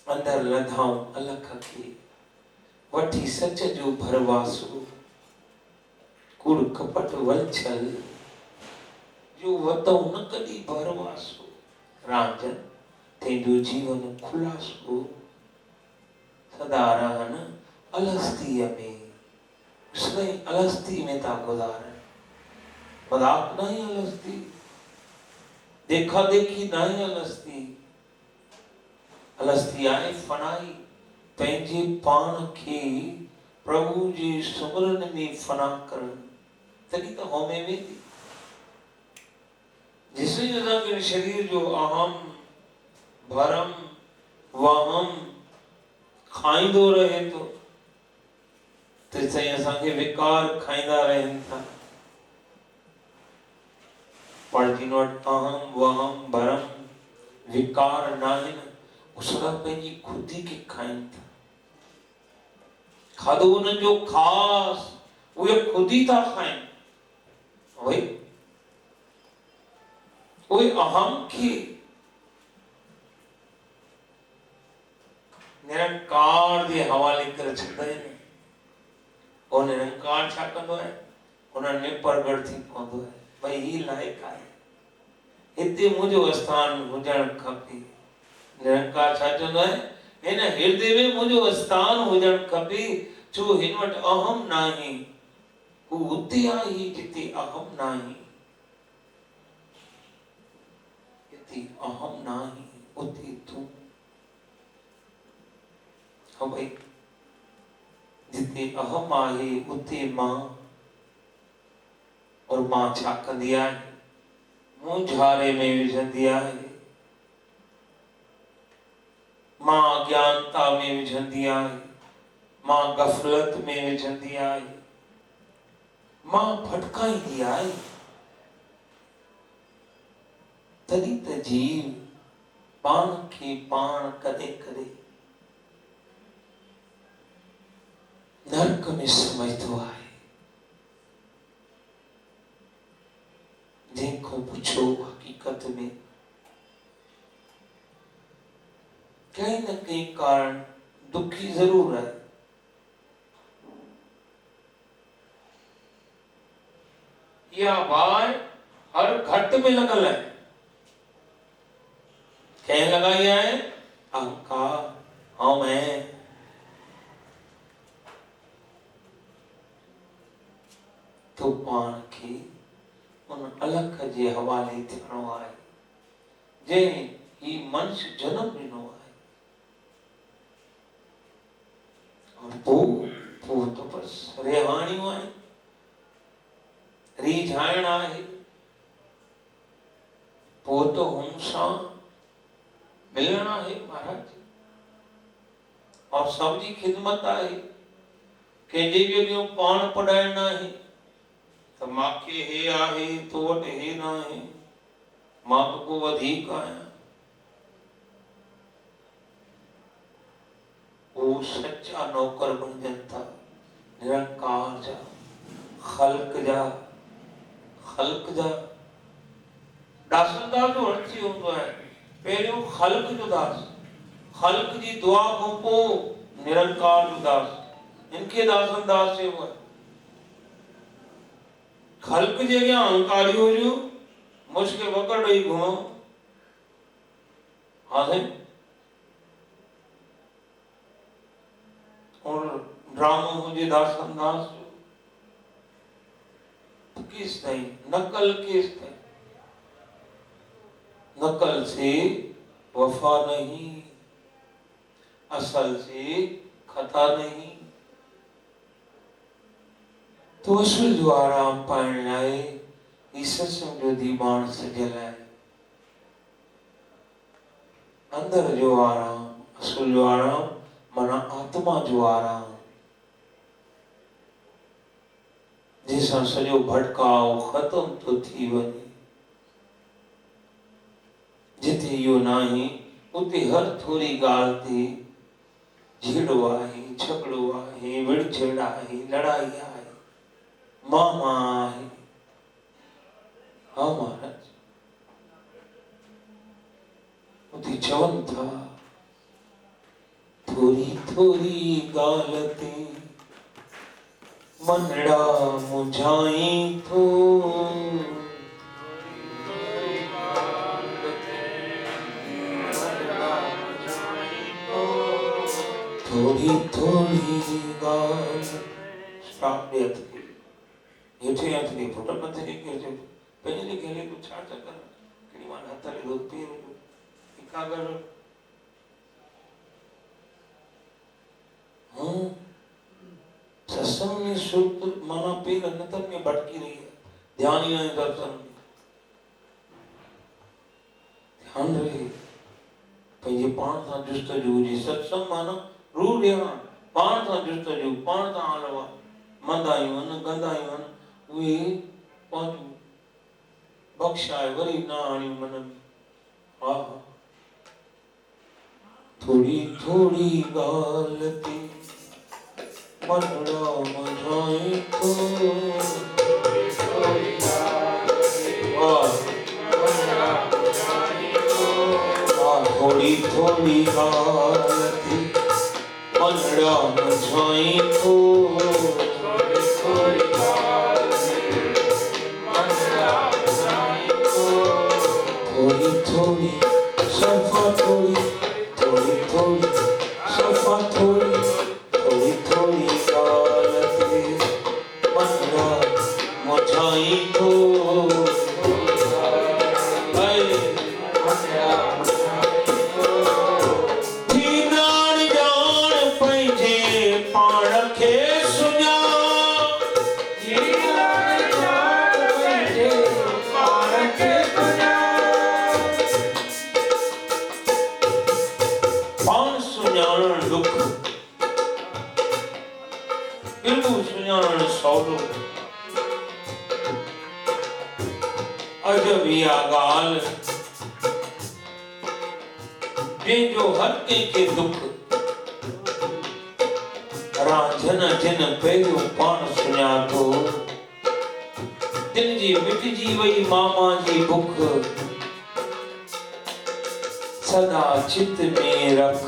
अंदर लधाऊं अलख खे वठी सच जो भरवासो कूड़ कपट वलछल जो वतऊं न कदी भरवासो रांझन तेजो जीवन खुलासो सदा रहन अलस्तीअ में उसने अलस्ती में था गुजारे मजाक नहीं अलस्ती देखा देखी नहीं अलस्ती अलस्ती आए फनाई पंहिंजे पाण खे प्रभु जे सुमरन में फना करण तॾहिं त होमे वेंदी जिसमें असांखे शरीर जो अहम भरम वहम खाईंदो रहे तो तेसिताईं असांखे विकार खाईंदा रहनि था पर जिन वटि अहम वहम भरम विकार न आहिनि उसरा पंहिंजी खुदी खे खाइनि था खाधो उन्हनि जो ख़ासि उहे खुदी था खाइनि वही उहे अहम खे निरंकार जे हवाले करे छॾंदा आहिनि और निरंकार छा कंदो आहे उन्हनि में प्रगट थी पवंदो आहे भई ही लाइक़ु आहे हिते मुंहिंजो स्थान हुजणु खपे निरंकार छा चवंदो आहे हिन हृदय में मुंहिंजो स्थान हुजणु खपे छो हिन वटि अहम नाहे हू हुते आहे जिते अहम नाहे हिते अहम नाहे उते तूं हाँ भाई जिते अहम आहे उते मां और मां छा कंदी आहे मुंझारे में विझंदी आहे मां अज्ञानता में विझंदी आहे मां गफ़लत में विझंदी आहे मां भटकाईंदी आहे तॾहिं त जीव पाण खे पाण कॾहिं कॾहिं नरक में समझदो आहे जंहिंखां पुछो हकीकत में कहीं न कहीं कारण दुखी जरूर है या बार हर घट में लगल है कहीं लगाई है अहंकार हाँ मैं तो पाण खे उन अलख जे हवाले थियणो आहे जंहिं ही मनुष्य जन्म ॾिनो आहे और पोइ तो बस रिहाणियूं आहिनि रिझाइण आहे पोइ तो हुन सां मिलण आहे महाराज और सबजी खिदमत आहे कंहिंजे बि अॻियां पाण पढ़ाइण न आहे त मांखे हे आहे तो वटि हे न आहे मां तो को वधीक आहियां वो सच्चा नौकर बणजनि था निरंकार जा ख़ल्क़ जा दासंदास जो अर्थ ई हूंदो आहे पहिरियों ख़ल्क़ जो दास ख़ल्क़ जी दुआ खां पोइ निरंकार जो दास इनके दासंदास चइबो आहे ख़ल्क़ जे अॻियां अहंकारी हुजो मुश्किल वकड़ ॾेई घुमो हाँ साईं और ड्रामो हुजे दासंदास किस ताईं नकल किस ताईं नकल से वफा नहीं असल से खता नहीं तो असुल जो आराम पाइण लाइ ही सत्संग जो दीवान सजल आहे अंदर जो आराम असुल जो आराम माना आत्मा जो आराम जंहिंसां सॼो भटकाव ख़त्म थो थी वञे जिते इहो नाहे उते हर थोरी ॻाल्हि ते झेड़ो आहे झगड़ो आहे विड़झड़ आहे लड़ाई आहे मामा आहे हाँ महाराज उते चवनि था थोड़ी थोड़ी गालते मनड़ा मुझाई थो थोड़ी थोड़ी गाल स्टॉप दे हेठे अथली फोटो मथे के जो पहले के लिए कुछ छाट कर किनी मान हथले रोज पीर कागर सत्संग में शुद्ध माना पीर अंतर में भटकी रही है ध्यान ही नहीं दर्शन में ध्यान रहे पंहिंजे पाण सां जुस्तजू हुजे सत्संग माना रू ध्यान पाण सां जुस्तजू पाण सां हलवा मंदायूं आहिनि गंदायूं आहिनि उहे पंहिंजूं बख़्शाए वरी न आणियूं मन में हा थोड़ी थोड़ी ॻाल्हि ते मनड़ा मुझाई थो थोड़ी थोड़ी ॻाल्हि ते मनड़ा मुझाई थो थोड़ी थोड़ी सफ़ा थोड़ी थोड़ी थोड़ी सफ़ा थोड़ी थोड़ी थोड़ी ॻाल्हि ते मनड़ा मुझाई थो अजब या गाल जो हर के दुख रांझन जिन पहिरियों पाण सुञातो दिन जी मिटजी वई मामा जी बुख सदा चित में रख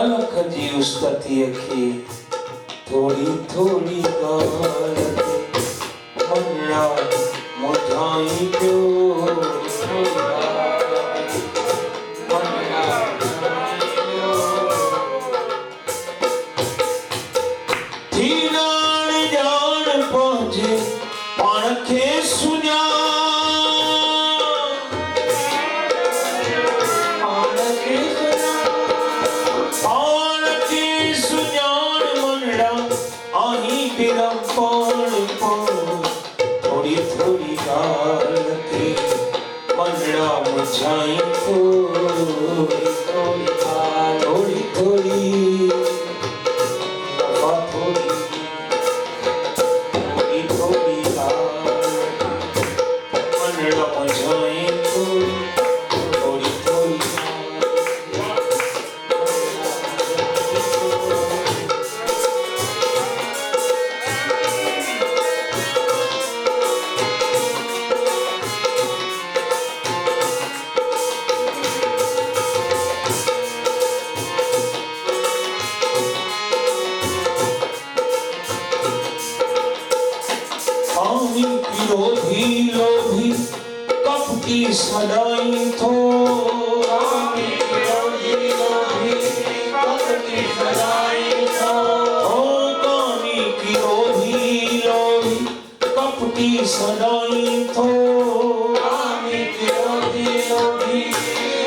अलख जी उस्ततीअ खे थोड़ी थोड़ी ॻाल्हि मनड़ा मुझाई पियो थी नाण ॼाण पहुचे पाण खे सुञा पाण खे सुञाण मनड़ा आही पिरम पाण थोड़ी थोड़ी ॻाल्हि ते मनड़ा मुझाई थो थोड़ी थोड़ी थोड़ी थोड़ी मनड़ा मुझाई थो थोड़ी थोड़ी लोभी लोभी कपटी सदाई थो लोभी लोभी कपटी सदाई थो ओ कानी की लोभी लोभी कपटी सदाई थो कानी की लोभी लोभी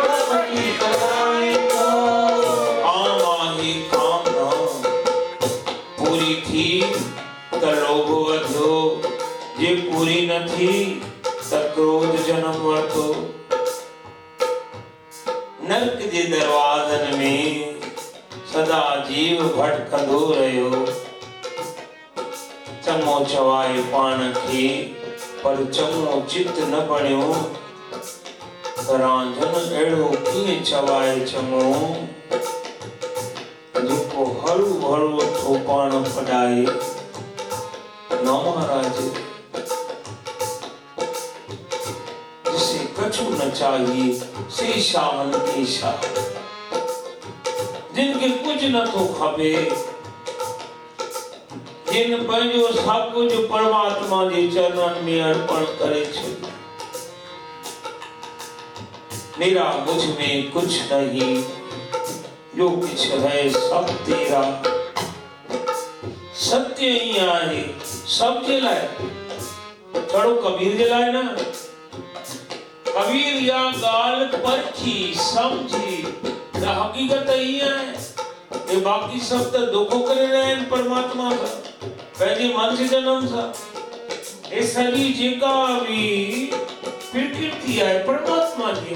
कपटी सदाई थो आमाही कामना पूरी थी त लोभ वधो जे पूरी न थी त क्रोध जन्म वठो नरक जे दरवाज़न में सदा जीव भटकंदो रहियो चङो चवाए पाण खे पर चङो चित न बणियो रांझन अहिड़ो कीअं चवाए चङो जेको हरू हरू थो पाण पढ़ाए न महाराज जिसे कछु न चाहिए से शामन के शाह जिनके कुछ न तो खपे, जिन पंहिंजो सब कुछ परमात्मा जे चरणन में अर्पण करे छे। मेरा मुझ में कुछ नहीं, जो कुछ है सब तेरा। सत्य ही आहे सब जे लाए, चढ़ो कबीर जे लाए ना। कबीर या गाल परखी समझी, हकीकत ही है। ये बाकी सब तो दुखों करे रहे हैं परमात्मा का, पहले मन से जन्म सा। ये सभी जेका भी प्रकृति है परमात्मा की,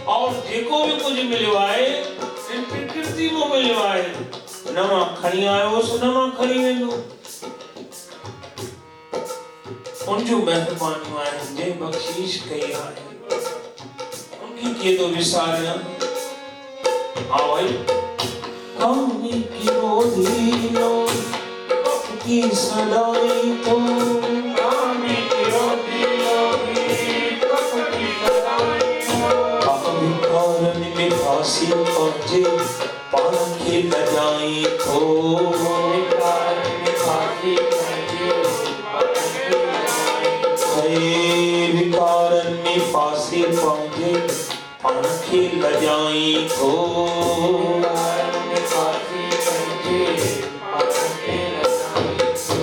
और जेको भी कुछ मिलवाए इन प्रकृति में मिलवाए। नवा खड़ी आयो सो नवा खड़ी वेंदो। उनजो मेहरबानी आए जे बख्शीश कई आए, उनकी के तो विसारिया। हाँ भाई, कौनी की रोधी लो की सदाई तो, कौनी की रोधी लो की सदाई तो। अपनी कारण में फांसी पहुंचे पान के लजाई तो, कारण में फांसी पहुंचे विकारन में फांसी पहुंचे पान के लजाई तो, कारण में फांसी पहुंचे पान के लजाई तो।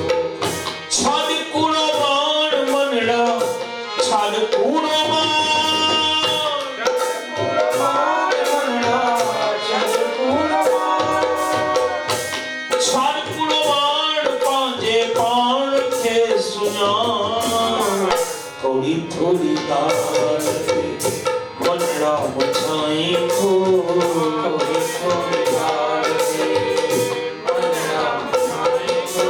छाड़ कूड़ो बाण मनड़ा, छाड़ कूड़ो थोड़ी थोड़ी गाल मनड़ा मुझाई को, थोड़ी थोड़ी गाल मनड़ा मुझाई को,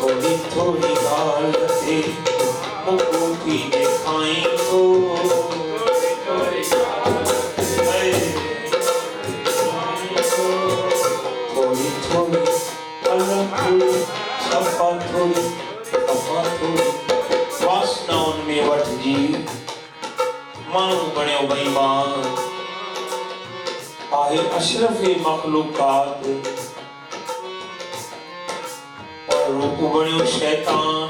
थोड़ी थोड़ी गाल से मुझको की दिखाई को, थोड़ी थोड़ी गाल थोड़ी थोड़ी अलग थोड़ी सफा थोड़ी सफा थोड़ी वासनाओं में वट जी मानू बने बेईमान आहे अशरफ मखलूकात और रूप बने शैतान।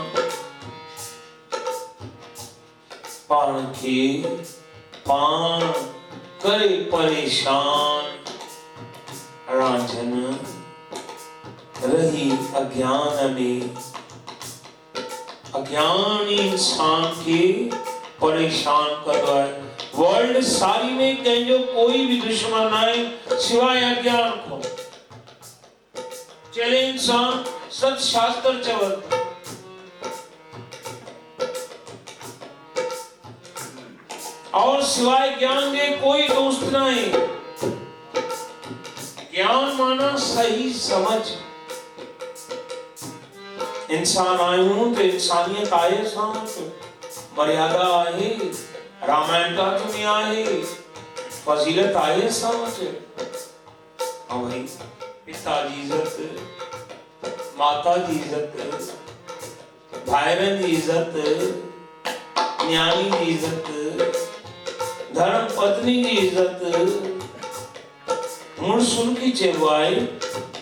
पान के पान करे परेशान, रांझन रही अज्ञान में। अज्ञान इंसान के परेशान कर रहा है। वर्ल्ड सारी में कहीं कोई भी दुश्मन आए सिवाय अज्ञान को। चले इंसान सत शास्त्र चवत, और सिवाय ज्ञान के कोई दोस्त नहीं। ज्ञान माना सही समझ। इंसान आयु तो इंसानियत आए, समझ मर्यादा आए, रामायण का दुनिया आए, फजीलत आए समझ। हाँ भाई, पिता की इज्जत, माता की इज्जत, भाईरन की इज्जत, न्याणी की इज्जत, धर्म पत्नी की इज्जत, मुर्सुल की चेवाई,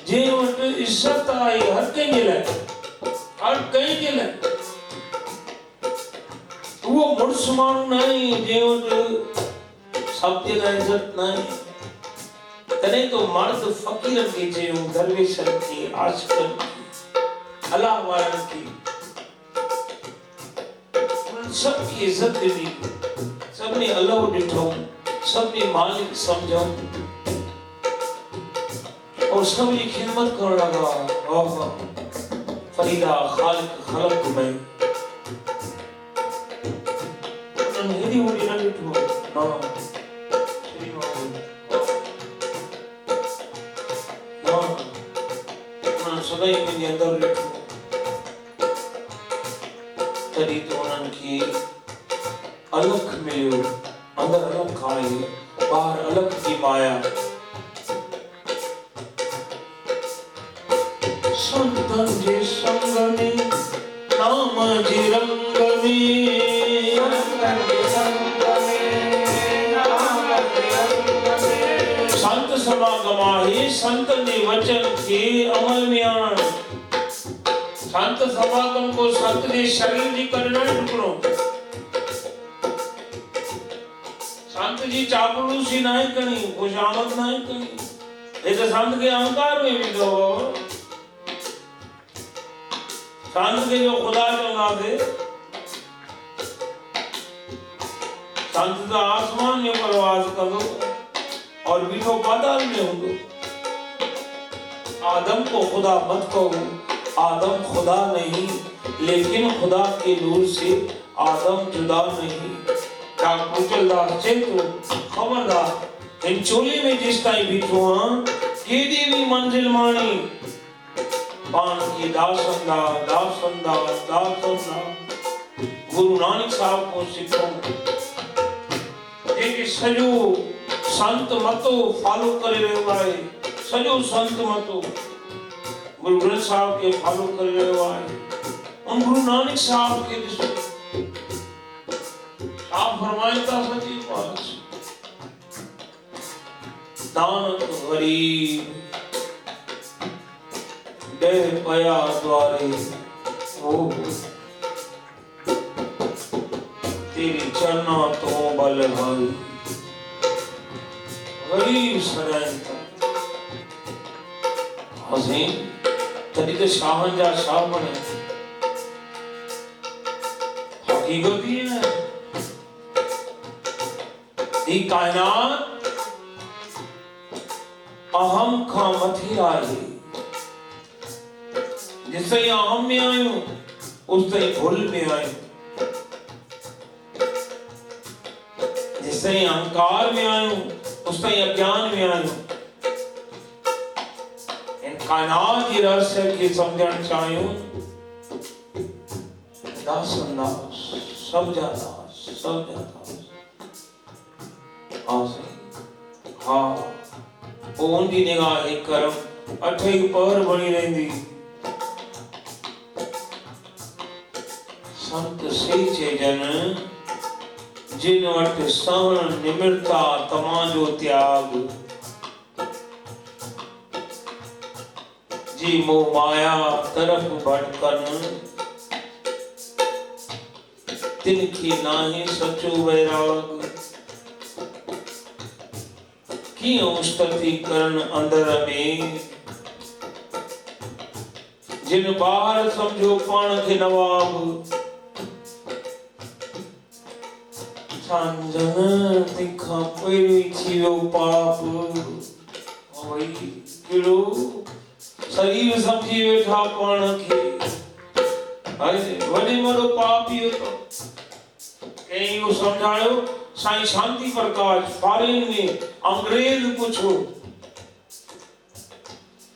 जे वट इज्जत आई हर कहीं मिले, हर कहीं मिले। वो मुर्स मानू नहीं, जे वट सब जगह इज्जत नहीं। तने तो मर्द फकीर की जेऊ, दरवेशन की, आशिकन की, अल्लाह वालन की, उन सब की इज्जत दी। सबने अल्लाह डिठो, सबने मालिक समझो, और सबने खिदमत कर लगा। फरीदा खालिक खलक में हिंदी होती ना डिठो ना सदाई में अंदर लिखो। तरी तो उनकी अलग मिलो, अंदर अलग खाए, बाहर अलग की माया। संतन जे संग में नाम जे रंग में, संत समागम आहे संत ने वचन के अमल में आण। संत समागम को संत ने शरीर जी करना टुकड़ो। संत जी चापलूसी नहीं करनी, खुशामद नहीं करनी। ये तो संत के अहंकार में भी दो। संत के जो खुदा चंगा थे, संत तो आसमान में प्रवास करो और बीठो पाताल में हो दो। आदम को खुदा मत कहो, आदम खुदा नहीं, लेकिन खुदा के नूर से आदम जुदा नहीं। कुचलदार चेतो खबरदार इन चोली में जिस ताई बीठो हाँ केदी भी मंजिल मानी पान की दासंदा दासंदा दासंदा। गुरु नानक साहब को सिखो एक सजो संत मतो फॉलो करे रहो है, सजो संत मतो गुरु ग्रंथ साहब के फॉलो करे रहो है। उन गुरु नानक साहब के जिस आप फरमाइता सच्ची बात नानक गरीब देह पया द्वारे ओ तेरी चरना तो बल भाई। गरीब सरायता हसी तरी तो शाहन जा शाह बने। हकीकत ही है ये कायनात अहम का मथी आई। जिससे अहम में आयु उससे भूल में आयु, जिससे अहंकार में आयु उससे अज्ञान में आयु। इन कायनात की रहस्य की समझण चाहूं दास अंदाज सब जाता सब जाता हाँ उनकी निगाह एक करम अठे पर बनी रहंदी। संत सच्चे जन जिन वट सहन निमिरता तमाजो त्याग जी मोह माया तरफ भटकन तिनकी नाही सचो वैराग। क्यों स्तुति करण अंदर में जिन बाहर समझो पान के नवाब। सांजन दिखा पेरी थियो पाप वही किलो शरीर समझी बैठा पान के अरे वडे मरो पाप ही तो कहीं वो समझायो साईं शांति प्रकाश फॉरेन में अंग्रेज पूछो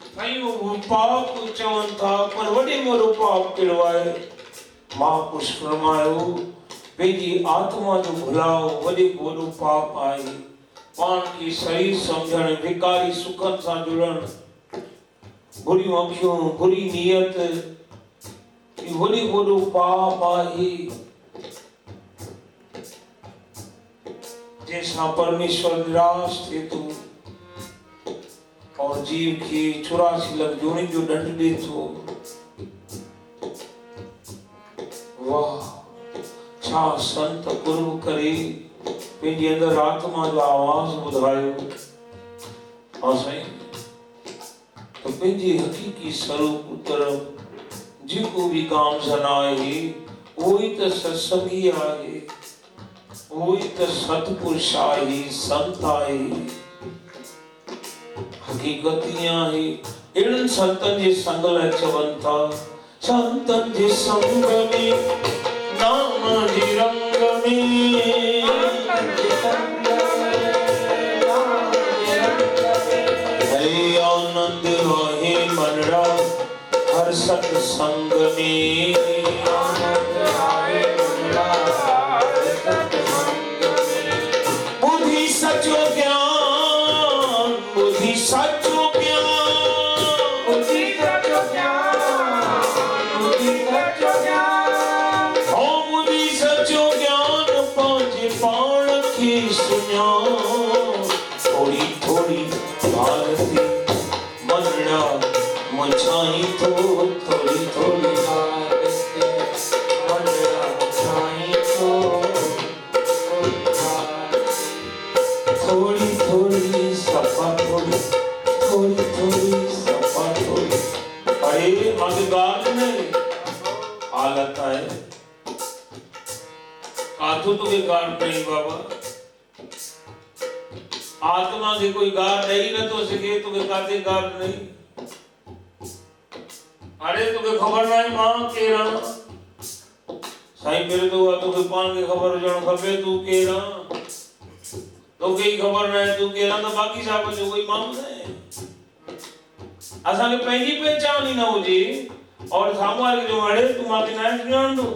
साईं वो पाप चवन था पर वडे मरो पाप किलवाए। महापुरुष फरमायो पेजी आत्मा जो भुलाओ वडे वडो पाप आए। पान की सही समझण विकारी सुखन सा जुड़न बुरी अखियों बुरी नियत वडे वडो पाप आए। जैसा परमेश्वर निराश थे तो और जीव की 84 लख जोनी जो दंड दे तो वाह छा संत गुरु करे पेंजी अंदर आत्मा जो आवाज बुधायो और सही तो पेंजी हकीकी स्वरूप तरफ जिको भी काम सनाए वही तो सत्संगी आए वही तो सतपुरुष आए संत आए। हकीकतियां है इन संतन जे संग ले चवन था संतन जे संग में नाम जी रंग में हरे आनंद रहे मनरा हर सत्संग में आनंद आए मनरा हर सत्संग में। बुद्धि सचो ज्ञान बुद्धि सचो ज्ञान बुद्धि सचो ज्ञान बुद्धि सचो ज्ञान ओ बुद्धि सचो ज्ञान पांच पाण की सुना थोड़ी थोड़ी साईं तो थोड़ी थोड़ी आदत मंडरा साईं तो थोड़ी थोड़ी सफा थोड़ी थोड़ी थोड़ी सफा थोड़ी। अरे मगगार में हालत है काथू तो के गार नहीं बाबा आत्मा के कोई गार नहीं न तो सके तो के काते गार नहीं। अरे तो के खबर नहीं मां केरा साईं मेरे तो तो के पान के खबर जण खबे तू केरा तो के खबर नहीं तू केरा तो बाकी सब जो कोई मां है असा के पहली पहचान ही ना हो जी और सामवार के जो मारे तू मां के ना सुनान दो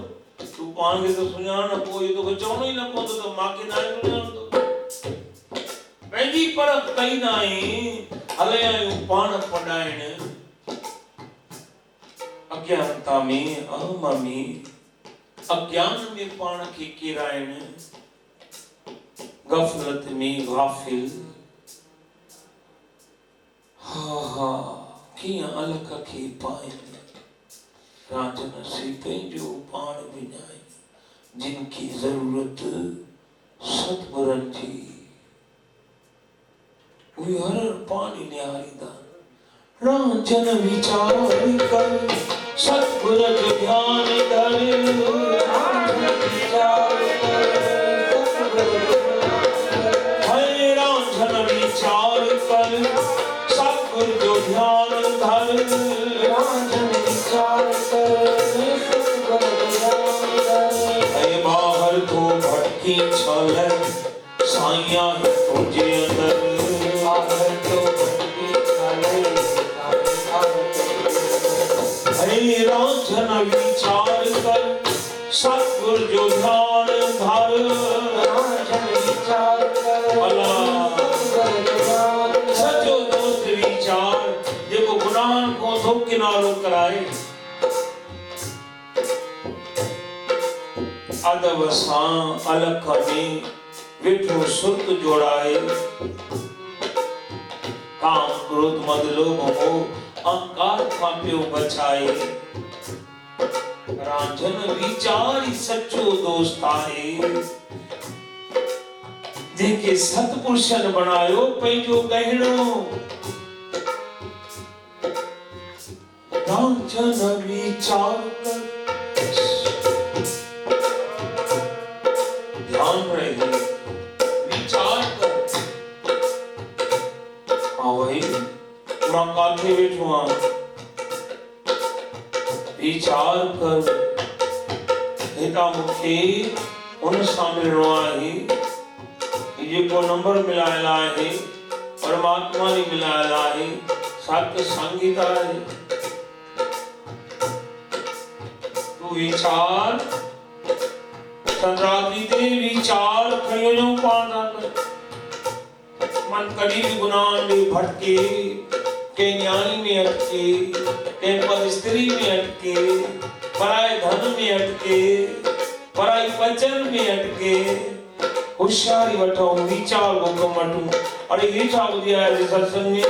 तू पान के तो सुनान कोई तो चवनो ही ना को तो मां के ना सुनान दो पंहिंजी परख कई नाई हले आयूं पाण पढ़ाइण अज्ञानता में अहम में अज्ञान में पाण खे किराइण गफलत में गाफिल हा हा कियां अलख खे पाइण राजन से पंहिंजो पाण विञाए जिनकी जरूरत सतगुरन जी वी हर पानी न्यारीदा रांझन विचार कर सतगुर ध्यान धर रांझन विचार कर रांझन विचार कर सतगुर जो ध्यान धर रांझन विचार कर सतगुर ध्यान धर बाहर तो भटकी छल साइया तुझे अंदर रांझन विचार कर सतगुर जो ध्यान धर रांझन विचार कर सचो दोस्त विचार जेको गुनाहन को थो किनारो कराए अदब सां अलख में विठो सुत जोड़ाए काम क्रोध मद लोभ मोह अहंकार खां पियो बचाए रांझन विचार सच्चो दोस्त आहे जेके सतपुरुषन बनायो पंहिंजो गहणो रांझन विचार कर ध्यान रहे विचार कर वही मां काथे वेठो विचार कर हेता मुखे उन सां मिलणो आहे जेको नंबर मिलायल आहे परमात्मा ने मिलायल आहे सत्य संगीत आहे तू विचार संरात्रि ते विचार कयो जो पाना मन कभी भी गुनाह में भटके के न्याय में अटके के पद स्त्री में अटके पराय धन में अटके पराय वचन में अटके होशियारी वठो विचार को मटू अरे ये छा दिया है सत्संग में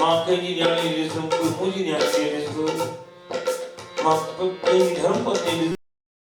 मां के जी न्याय जिसम कोई मुझी न्याय जिसको मां के धर्म पत्नी